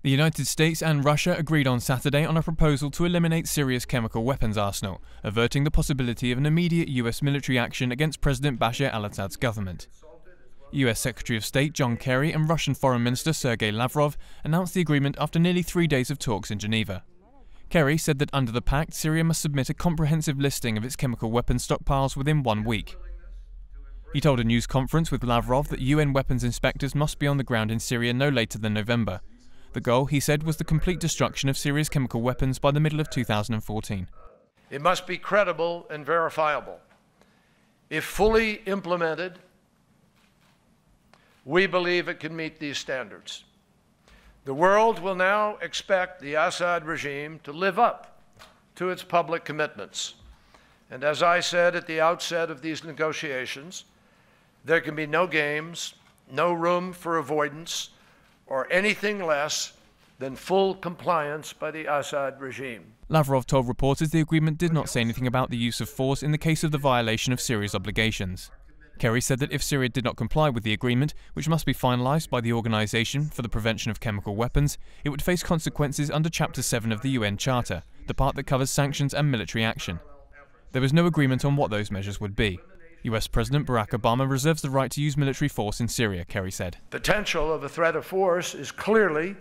The United States and Russia agreed on Saturday on a proposal to eliminate Syria's chemical weapons arsenal, averting the possibility of an immediate US military action against President Bashar al-Assad's government. US Secretary of State John Kerry and Russian Foreign Minister Sergei Lavrov announced the agreement after nearly 3 days of talks in Geneva. Kerry said that under the pact, Syria must submit a comprehensive listing of its chemical weapons stockpiles within 1 week. He told a news conference with Lavrov that UN weapons inspectors must be on the ground in Syria no later than November. The goal, he said, was the complete destruction of Syria's chemical weapons by the middle of 2014. It must be credible and verifiable. If fully implemented, we believe it can meet these standards. The world will now expect the Assad regime to live up to its public commitments. And as I said at the outset of these negotiations, there can be no games, no room for avoidance, or anything less than full compliance by the Assad regime. Lavrov told reporters the agreement did not say anything about the use of force in the case of the violation of Syria's obligations. Kerry said that if Syria did not comply with the agreement, which must be finalized by the Organization for the Prevention of Chemical Weapons, it would face consequences under Chapter 7 of the UN Charter, the part that covers sanctions and military action. There was no agreement on what those measures would be. US President Barack Obama reserves the right to use military force in Syria, Kerry said. Potential of a threat of force is clearly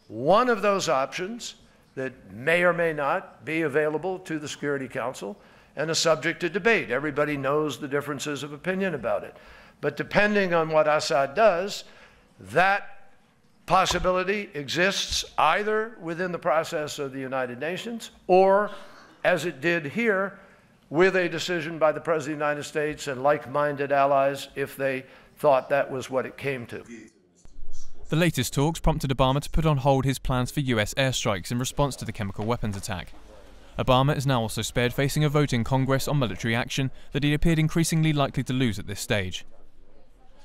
one of those options that may or may not be available to the Security Council and a subject to debate. Everybody knows the differences of opinion about it. But depending on what Assad does, that possibility exists either within the process of the United Nations or, as it did here, with a decision by the President of the United States and like-minded allies if they thought that was what it came to. The latest talks prompted Obama to put on hold his plans for US airstrikes in response to the chemical weapons attack. Obama is now also spared facing a vote in Congress on military action that he appeared increasingly likely to lose at this stage.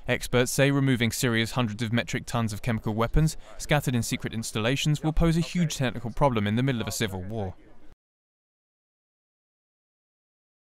Experts say removing Syria's hundreds of metric tons of chemical weapons scattered in secret installations will pose a huge technical problem in the middle of a civil war.